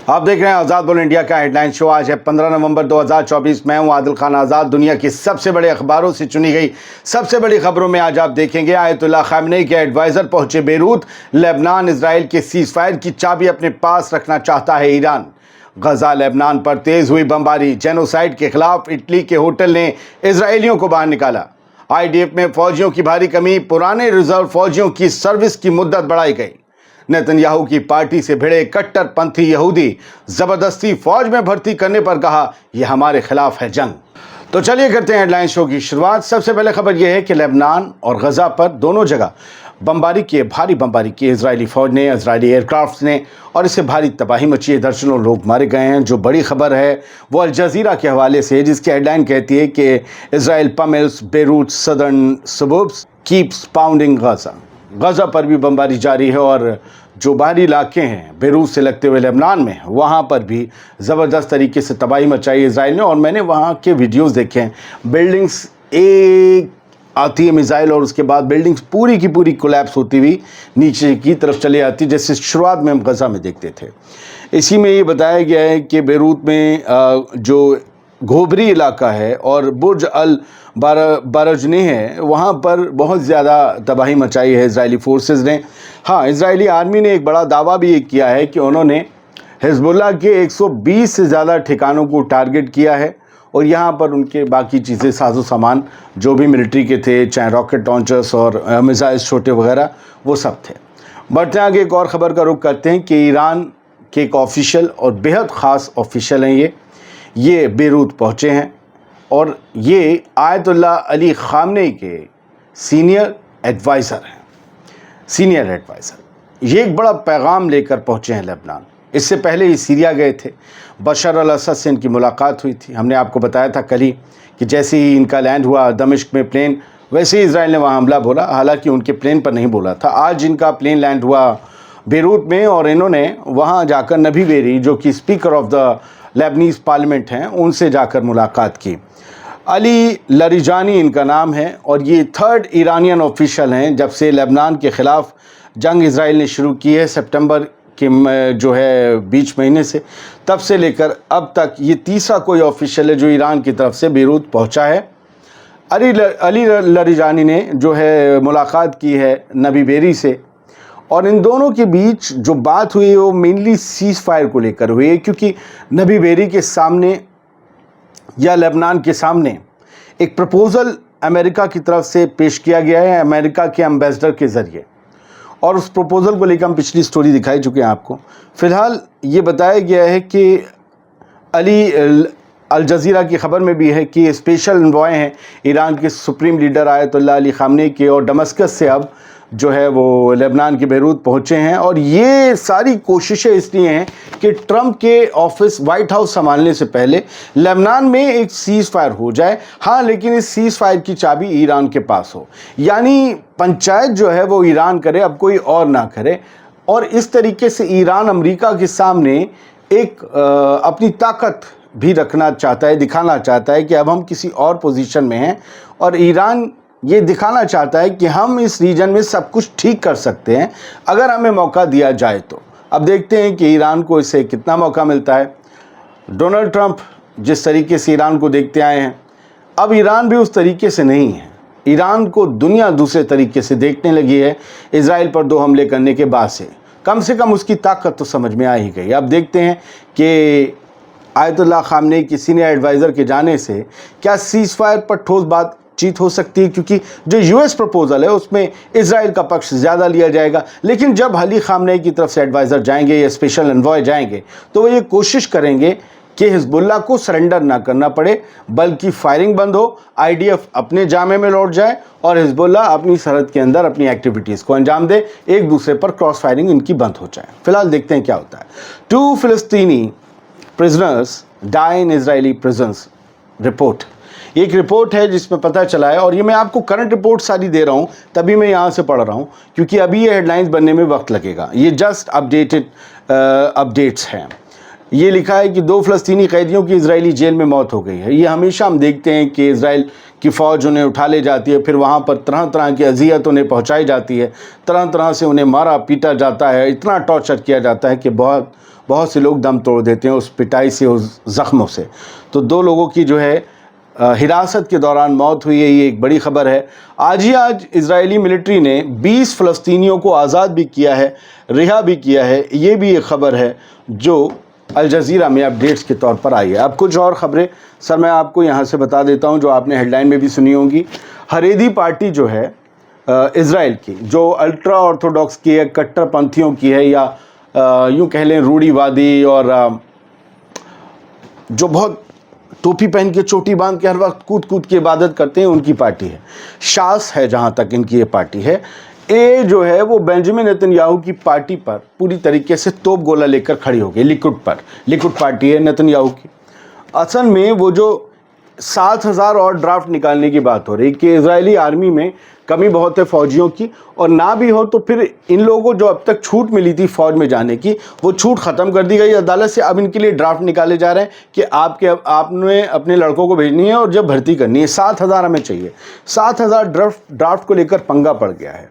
आप देख रहे हैं आज़ाद बोल इंडिया का हेडलाइन शो। आज है 15 नवंबर 2024। मैं हूं आदिल खान आज़ाद। दुनिया की सबसे बड़े अखबारों से चुनी गई सबसे बड़ी खबरों में आज आप देखेंगे आयतुल्लाह खामनेई के एडवाइज़र पहुंचे बेरूत। लेबनान इजराइल के सीज़ फायर की चाबी अपने पास रखना चाहता है ईरान। गजा लेबनान पर तेज़ हुई बमबारी। जेनोसाइड के खिलाफ इटली के होटल ने इजरायलियों को बाहर निकाला। IDF में फौजियों की भारी कमी। पुराने रिजर्व फौजियों की सर्विस की मुद्दत बढ़ाई गई। नेतन्याहू की पार्टी से भिड़े कट्टरपंथी यहूदी जबरदस्ती फौज में भर्ती करने पर कहा यह हमारे खिलाफ है जंग। तो चलिए करते हैं हेडलाइन शो की शुरुआत। सबसे पहले खबर यह है कि लेबनान और गजा पर दोनों जगह भारी बमबारी की इजरायली फौज ने, इजरायली एयरक्राफ्ट ने, और इससे भारी तबाही मची है। दर्जनों लोग मारे गए हैं। जो बड़ी खबर है वो अल जज़ीरा के हवाले से, जिसकी हेडलाइन कहती है कि Israel pummels Beirut southern suburbs keeps pounding Gaza. Gaza पर भी बमबारी जारी है और जो बाहरी इलाके हैं बेरूत से लगते हुए लेबनान में, वहाँ पर भी ज़बरदस्त तरीके से तबाही मचाई इजराइल ने। और मैंने वहाँ के वीडियोस देखे हैं। बिल्डिंग्स एक आती है मिसाइल और उसके बाद बिल्डिंग्स पूरी की पूरी कोलैप्स होती हुई नीचे की तरफ चली आती, जैसे शुरुआत में हम गजा में देखते थे। इसी में ये बताया गया है कि बेरूत में जो घोबरी इलाका है और बुर्ज अल बारजने है, वहाँ पर बहुत ज़्यादा तबाही मचाई है इजरायली फोर्सेस ने। हाँ, इजरायली आर्मी ने एक बड़ा दावा भी किया है कि उन्होंने हिजबुल्लाह के 120 से ज़्यादा ठिकानों को टारगेट किया है और यहाँ पर उनके बाकी चीज़ें, साजो सामान जो भी मिलिट्री के थे, चाहे रॉकेट लॉन्चर्स और मिसाइल्स छोटे वगैरह, वो सब थे। बढ़ते आगे एक और ख़बर का रुख करते हैं कि ईरान के एक ऑफिशियल और बेहद ख़ास ऑफिशियल हैं, ये बेरूत पहुँचे हैं और ये आयतुल्लाह अली खामनेई के सीनियर एडवाइज़र हैं। ये एक बड़ा पैगाम लेकर पहुँचे हैं लेबनान। इससे पहले ये सीरिया गए थे। बशर अल असद से इनकी मुलाकात हुई थी। हमने आपको बताया था कल ही कि जैसे ही इनका लैंड हुआ दमिश्क में प्लेन, वैसे ही इजराइल ने वहाँ हमला बोला। हालांकि उनके प्लेन पर नहीं बोला था। आज इनका प्लेन लैंड हुआ बेरूत में और इन्होंने वहाँ जाकर नबी बेरी, जो कि speaker of the Leibniz parliament हैं, उनसे जाकर मुलाकात की। अली लरिजानी इनका नाम है और ये थर्ड ईरानियन ऑफिशियल हैं जब से लेबनान के ख़िलाफ़ जंग इजराइल ने शुरू की है सितंबर के जो है बीच महीने से, तब से लेकर अब तक ये तीसरा कोई ऑफिशियल है जो ईरान की तरफ से बेरूत पहुंचा है। अली लरिजानी ने जो है मुलाकात की है नबी बेरी से और इन दोनों के बीच जो बात हुई वो मेनली सीज़ फायर को लेकर हुई है, क्योंकि नबी बेरी के सामने या लेबनान के सामने एक प्रपोज़ल अमेरिका की तरफ से पेश किया गया है, अमेरिका के एम्बेसडर के ज़रिए। और उस प्रपोज़ल को लेकर हम पिछली स्टोरी दिखाई चुके हैं आपको। फ़िलहाल ये बताया गया है कि अल जज़ीरा की ख़बर में भी है कि स्पेशल एनवॉय हैं ईरान के supreme leader Ayatollah Ali Khamenei के, और दमिश्क से अब जो है वो लेबनान के बेरूत पहुँचे हैं। और ये सारी कोशिशें इसलिए हैं कि ट्रंप के ऑफिस वाइट हाउस संभालने से पहले लेबनान में एक सीज़ फायर हो जाए। हाँ, लेकिन इस सीज़ फायर की चाबी ईरान के पास हो, यानी पंचायत जो है वो ईरान करे, अब कोई और ना करे। और इस तरीके से ईरान अमेरिका के सामने एक अपनी ताकत भी रखना चाहता है, दिखाना चाहता है कि अब हम किसी और पोजीशन में हैं और ईरान ये दिखाना चाहता है कि हम इस रीजन में सब कुछ ठीक कर सकते हैं अगर हमें मौका दिया जाए तो। अब देखते हैं कि ईरान को इससे कितना मौका मिलता है। डोनाल्ड ट्रंप जिस तरीके से ईरान को देखते आए हैं, अब ईरान भी उस तरीके से नहीं है। ईरान को दुनिया दूसरे तरीके से देखने लगी है इजराइल पर 2 हमले करने के बाद से। कम उसकी ताकत तो समझ में आ ही गई। अब देखते हैं कि आयतुल्लाह खामनेई की सीनियर एडवाइज़र के जाने से क्या सीज़ फायर पर ठोस बातचीत हो सकती है, क्योंकि जो यूएस प्रपोज़ल है उसमें इजराइल का पक्ष ज़्यादा लिया जाएगा। लेकिन जब अली खामनेई की तरफ से एडवाइज़र जाएंगे या स्पेशल एनवॉय जाएंगे तो वो ये कोशिश करेंगे कि हिजबुल्लाह को सरेंडर ना करना पड़े, बल्कि फायरिंग बंद हो, IDF अपने जामे में लौट जाए और हिजबुल्लाह अपनी सरहद के अंदर अपनी एक्टिविटीज़ को अंजाम दे, एक दूसरे पर क्रॉस फायरिंग इनकी बंद हो जाए। फिलहाल देखते हैं क्या होता है। 2 फिलिस्तीनी प्रिजनर्स डाई इन इजरायली प्रिजन्स रिपोर्ट। एक रिपोर्ट है जिसमें पता चला है, और ये मैं आपको करंट रिपोर्ट सारी दे रहा हूँ, तभी मैं यहाँ से पढ़ रहा हूँ, क्योंकि अभी ये हेडलाइंस बनने में वक्त लगेगा। ये जस्ट अपडेट्स हैं। یہ لکھا ہے کہ 2 فلسطینی قیدیوں کی اسرائیلی جیل میں موت ہو گئی ہے۔ یہ ہمیشہ ہم دیکھتے ہیں کہ اسرائیل کی فوج انہیں اٹھا لے جاتی ہے، پھر وہاں پر طرح طرح کی اذیت انہیں پہنچائی جاتی ہے، طرح طرح سے انہیں مارا پیٹا جاتا ہے، اتنا ٹارچر کیا جاتا ہے کہ بہت سے لوگ دم توڑ دیتے ہیں اس پٹائی سے، اس زخموں سے۔ تو 2 لوگوں کی جو ہے حراست کے دوران موت ہوئی ہے، یہ ایک بڑی خبر ہے۔ آج اسرائیلی ملٹری نے 20 فلسطینیوں کو آزاد بھی کیا ہے، رہا بھی کیا ہے، یہ بھی ایک خبر ہے جو الجزیرہ میں اپڈیٹس کے طور پر آئی ہے۔ اب کچھ اور خبریں سر میں آپ کو یہاں سے بتا دیتا ہوں جو آپ نے ہیڈ لائن میں بھی سنی ہوں گی۔ حریری پارٹی جو ہے اسرائیل کی، جو الٹرا آرتھوڈاکس کی ہے، کٹر پنتھیوں کی ہے، یا یوں کہہ لیں روڑی وادی، اور جو بہت ٹوپی پہن کے چوٹی باندھ کے ہر وقت کود کے عبادت کرتے ہیں، ان کی پارٹی ہے۔ شاس ہے جہاں تک ان کی یہ پارٹی ہے۔ اے جو ہے وہ بنجمن نیتن یاہو کی پارٹی پر پوری طریقے سے توپ گولہ لے کر کھڑی ہو گئی، لیکوڈ پارٹی ہے نیتن یاہو کی۔ اصل میں وہ جو 7,000 اور ڈرافٹ نکالنے کی بات ہو رہی کہ اسرائیلی آرمی میں کمی بہت ہے فوجیوں کی، اور نہ بھی ہو تو پھر ان لوگوں کو جو اب تک چھوٹ ملی تھی فوج میں جانے کی، وہ چھوٹ ختم کر دی گئی عدالت سے۔ اب ان کے لیے ڈرافٹ نکالے جا رہے ہیں کہ آپ نے اپنے لڑکوں کو بھیجنی ہے اور جب بھرتی کرنی ہے 7,000 ہمیں چاہیے۔ 7,000 ڈرافٹ کو لے کر پنگا پڑ گیا ہے۔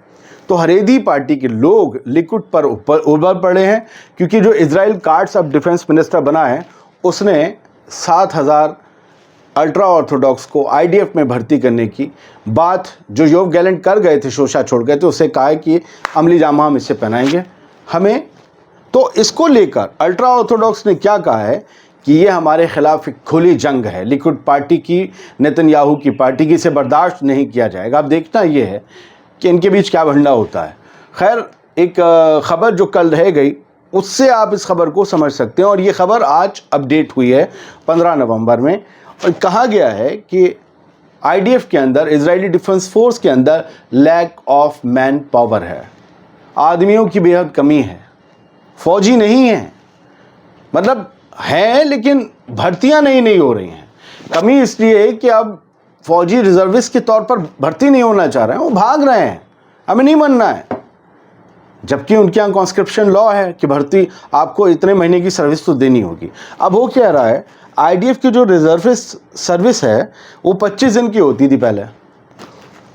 تو حریری پارٹی کے لوگ لیکوڈ پر ابھر پڑے ہیں، کیونکہ جو اسرائیل کارٹس اب ڈیفنس منسٹر بنا ہے، اس نے 7,000 الٹرا آرتھوڈاکس کو IDF میں بھرتی کرنے کی بات جو یوو گیلنٹ کر گئے تھے، شوشا چھوڑ گئے تھے، اسے کہا ہے کہ عملی جامہ ہم اسے پہنائیں گے ہمیں۔ تو اس کو لے کر الٹرا آرتھوڈاکس نے کیا کہا ہے کہ یہ ہمارے خلاف ایک کھلی جنگ ہے، لیکوڈ پارٹی کی، نیتن یاہو کی پارٹی کی، اسے برداشت نہیں کیا جائے گا۔ اب دیکھنا یہ ہے کہ ان کے بیچ کیا بھنڈا ہوتا ہے۔ خیر، ایک خبر جو کل رہ گئی اس سے آپ اس خبر کو سمجھ سکتے ہیں، اور یہ خبر آج اپڈیٹ ہوئی ہے 15 نومبر میں، اور کہا گیا ہے کہ IDF کے اندر، اسرائیلی ڈیفنس فورس کے اندر لیک آف مین پاور ہے، آدمیوں کی بے حد کمی ہے، فوجی نہیں ہیں، مطلب ہیں لیکن بھرتیاں نہیں ہو رہی ہیں۔ کمی اس لیے ہے کہ اب فوجی ریزروسٹ کے طور پر بھرتی نہیں ہونا چاہ رہے ہیں، وہ بھاگ رہے ہیں، ہمیں نہیں بننا ہے، جبکہ ان کے یہاں کانسکرپشن لا ہے کہ بھرتی آپ کو اتنے مہینے کی سروس تو دینی ہوگی۔ اب ہو کیا رہا ہے، IDF کی جو ریزروسٹ سروس ہے وہ 25 دن کی ہوتی تھی پہلے،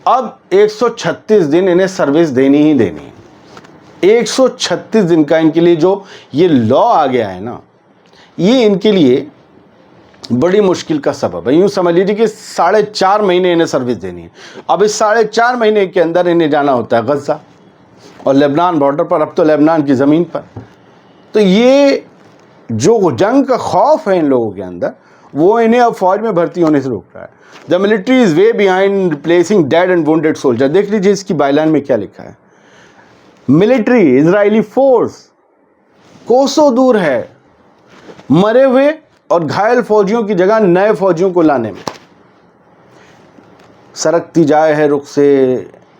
اب 136 دن انہیں سروس دینی ہی دینی ہے۔ 136 دن کا ان کے لیے جو یہ لا آ گیا ہے نا، یہ ان کے لیے بڑی مشکل کا سبب ہے۔ یوں سمجھ لیجیے کہ 4.5 مہینے انہیں سروس دینی ہے۔ اب اس 4.5 مہینے کے اندر انہیں جانا ہوتا ہے غزہ اور لبنان بارڈر پر، اب تو لبنان کی زمین پر۔ تو یہ جو جنگ کا خوف ہے ان لوگوں کے اندر، وہ انہیں اب فوج میں بھرتی ہونے سے روک رہا ہے۔ The military is way behind replacing dead and wounded soldiers۔ دیکھ لیجیے اس کی بائی لائن میں کیا لکھا ہے۔ ملٹری، اسرائیلی فورس کوسوں دور ہے مرے ہوئے اور گھائل فوجیوں کی جگہ نئے فوجیوں کو لانے میں۔ سرکتی جائے ہے رخ سے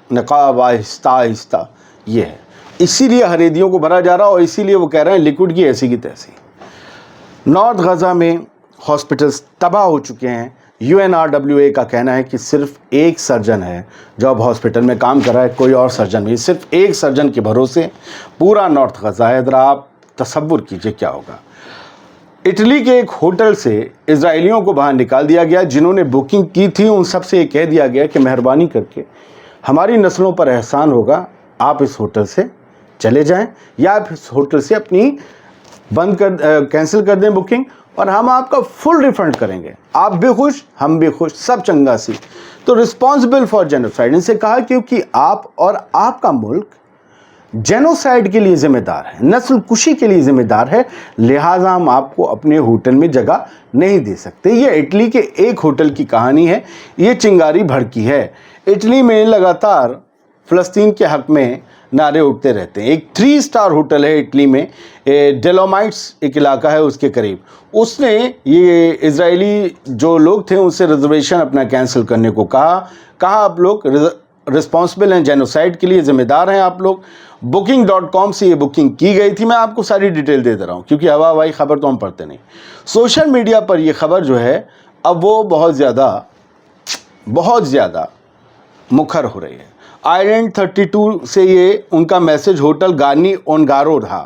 نقاب آہستہ آہستہ، یہ ہے۔ اسی لیے حریریوں کو بھرا جا رہا، اور اسی لیے وہ کہہ رہے ہیں لیکوڈ کی ایسی کی تیسی۔ نارتھ غزہ میں ہاسپٹلز تباہ ہو چکے ہیں۔ UNRWA کا کہنا ہے کہ صرف ایک سرجن ہے جو اب ہاسپٹل میں کام کر رہا ہے، کوئی اور سرجن نہیں، صرف ایک سرجن کے بھروسے پورا نارتھ غزہ ہے۔ ذرا آپ تصور کیجئے کیا ہوگا۔ اٹلی کے ایک ہوٹل سے اسرائیلیوں کو باہر نکال دیا گیا، جنہوں نے بکنگ کی تھی ان سب سے یہ کہہ دیا گیا کہ مہربانی کر کے ہماری نسلوں پر احسان ہوگا، آپ اس ہوٹل سے چلے جائیں، یا آپ اس ہوٹل سے اپنی کینسل کر دیں بکنگ، اور ہم آپ کا فل ریفنڈ کریں گے۔ آپ بھی خوش، ہم بھی خوش، سب چنگا سی۔ تو رسپانسبل فار جینوسائیڈ، ان سے کہا کیونکہ آپ اور آپ کا ملک جینوسائیڈ کے لیے ذمہ دار ہے، نسل کشی کے لیے ذمہ دار ہے، لہٰذا ہم آپ کو اپنے ہوٹل میں جگہ نہیں دے سکتے۔ یہ اٹلی کے ایک ہوٹل کی کہانی ہے، یہ چنگاری بھڑکی ہے۔ اٹلی میں لگاتار فلسطین کے حق میں نعرے اٹھتے رہتے ہیں۔ ایک 3 اسٹار ہوٹل ہے اٹلی میں، ڈیلومائٹس ایک علاقہ ہے اس کے قریب، اس نے یہ اسرائیلی جو لوگ تھے ان سے ریزرویشن اپنا کینسل کرنے کو کہا آپ لوگ رسپانسبل ہیں جینوسائیڈ کے لیے، ذمہ دار ہیں آپ لوگ۔ booking.com سے یہ بکنگ کی گئی تھی، میں آپ کو ساری ڈیٹیل دے رہا ہوں کیونکہ ہوا ہوائی خبر تو ہم پڑھتے نہیں۔ سوشل میڈیا پر یہ خبر جو ہے اب وہ بہت زیادہ مکھر ہو رہی ہے۔ آئرلینڈ 32 سے یہ ان کا میسج ہوٹل گارنی اونگارو رہا،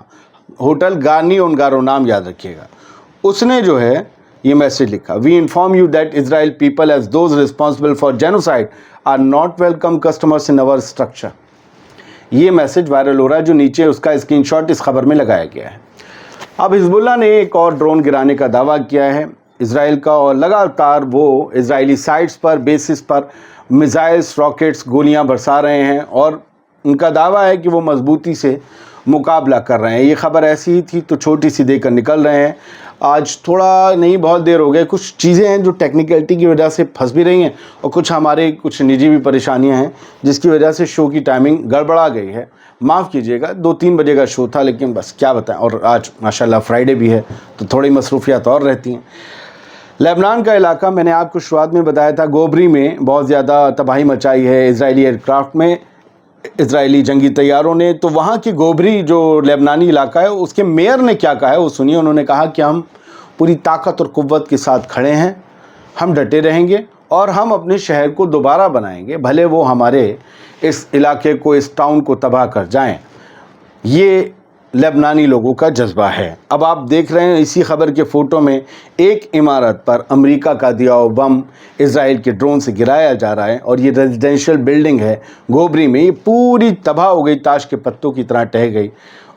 होटल गार्नी ओनगारो, नाम याद रखिएगा। उसने जो है ये मैसेज लिखा, we inform you that Israel people as those responsible for genocide are not welcome customers in our structure. ये मैसेज वायरल हो रहा है, जो नीचे उसका स्क्रीनशॉट इस खबर में लगाया गया है। अब हिजबुल्लाह ने एक और ड्रोन गिराने का दावा किया है इसराइल का, और लगातार वो इजरायली साइट्स पर, बेसिस पर मिसाइल्स, रॉकेट्स, गोलियां बरसा रहे हैं, और उनका दावा है कि वो मजबूती से मुकाबला कर रहे हैं। ये खबर ऐसी ही थी तो छोटी सी देकर निकल रहे हैं। आज थोड़ा नहीं, बहुत देर हो गए, कुछ चीज़ें हैं जो टेक्निकलिटी की वजह से फंस भी रही हैं, और कुछ निजी भी परेशानियां हैं जिसकी वजह से शो की टाइमिंग गड़बड़ा गई है। माफ़ कीजिएगा, 2-3 बजे का शो था, लेकिन बस क्या बताएं। और आज माशाल्लाह फ्राइडे भी है तो थोड़ी मसरूफियात और रहती हैं। लेबनान का इलाका, मैंने आपको शुरुआत में बताया था, गोबरी में बहुत ज़्यादा तबाही मचाई है इजरायली एयरक्राफ्ट में, इजरायली जंगी तैयारों ने। तो वहाँ की गोबरी जो लेबनानी इलाका है, उसके मेयर ने क्या कहा है वो सुनिए। उन्होंने कहा कि हम पूरी ताकत और कुव्वत के साथ खड़े हैं, हम डटे रहेंगे और हम अपने शहर को दोबारा बनाएंगे, भले वो हमारे इस इलाके को, इस टाउन को तबाह कर जाएं। ये लेबनानी लोगों का जज्बा है। अब आप देख रहे हैं इसी खबर के फ़ोटो में एक इमारत पर अमेरिका का दिया हुआ बम इजराइल के ड्रोन से गिराया जा रहा है, और ये रेजिडेंशियल बिल्डिंग है गोबरी में, ये पूरी तबाह हो गई, ताश के पत्तों की तरह टह गई।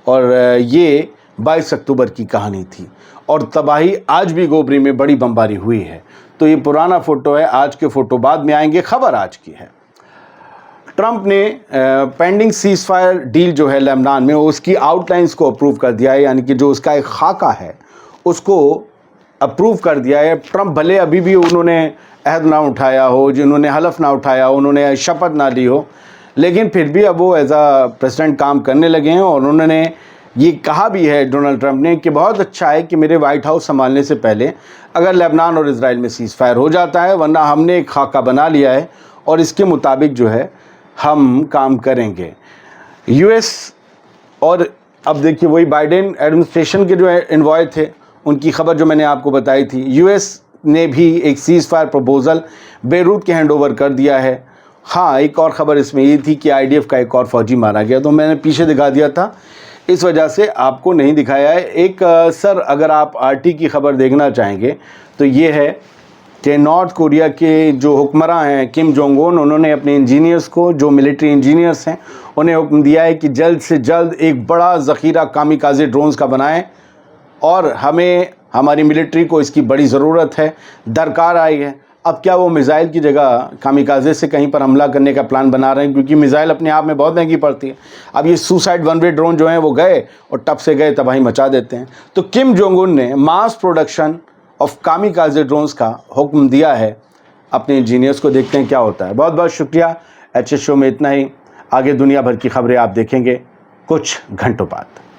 और ये 22 अक्टूबर की कहानी थी, और तबाही आज भी गोबरी में बड़ी बमबारी हुई है। तो ये पुराना फ़ोटो है, आज के फ़ोटो बाद में आएंगे। खबर आज की है, ट्रंप ने पेंडिंग सीज फायर डील जो है लेबनान में, उसकी आउटलाइंस को अप्रूव कर दिया है, यानी कि जो उसका एक खाका है उसको अप्रूव कर दिया है। ट्रंप भले अभी भी उन्होंने अहद ना उठाया हो, जिन्होंने हलफ ना उठाया हो, उन्होंने शपथ ना ली हो, लेकिन फिर भी अब वो एज आ प्रेसिडेंट काम करने लगे हैं। और उन्होंने ये कहा भी है, डोनाल्ड ट्रंप ने, कि बहुत अच्छा है कि मेरे वाइट हाउस संभालने से पहले अगर लेबनान और इजराइल में सीज फायर हो जाता है, वरना हमने एक खाका बना लिया है और इसके मुताबिक जो है हम काम करेंगे। यूएस, और अब देखिए वही बाइडेन एडमिनिस्ट्रेशन के जो एनवॉय थे, उनकी खबर जो मैंने आपको बताई थी, यूएस ने भी एक सीज फायर प्रपोजल बेरूत के हैंड ओवर कर दिया है। हाँ, एक और ख़बर इसमें ये थी कि आईडीएफ का एक और फौजी मारा गया, तो मैंने पीछे दिखा दिया था, इस वजह से आपको नहीं दिखाया है। एक सर, अगर आप आरटी की खबर देखना चाहेंगे तो ये है कि नॉर्थ कोरिया के जो हुक्मरान हैं किम जोंग उन, उन्होंने अपने इंजीनियर्स को, जो मिलिट्री इंजीनियर्स हैं, उन्हें हुक्म दिया है कि जल्द से जल्द एक बड़ा ज़ख़ीरा कामिकाज़े ड्रोन्स का बनाएं, और हमें, हमारी मिलिट्री को इसकी बड़ी ज़रूरत है, दरकार आई है। अब क्या वो मिज़ाइल की जगह कामिकाज़े से कहीं पर हमला करने का प्लान बना रहे हैं, क्योंकि मिज़ाइल अपने आप में बहुत महंगी पड़ती है। अब ये सुसाइड वन वे ड्रोन जो हैं वो गए और टप से गए, तबाही मचा देते हैं। तो किम जोंग उन ने मास प्रोडक्शन ऑफ कामिकाज़े ड्रोन्स का हुक्म दिया है अपने इंजीनियर्स को। देखते हैं क्या होता है। बहुत बहुत शुक्रिया। एचएस शो में इतना ही, आगे दुनिया भर की खबरें आप देखेंगे कुछ घंटों बाद।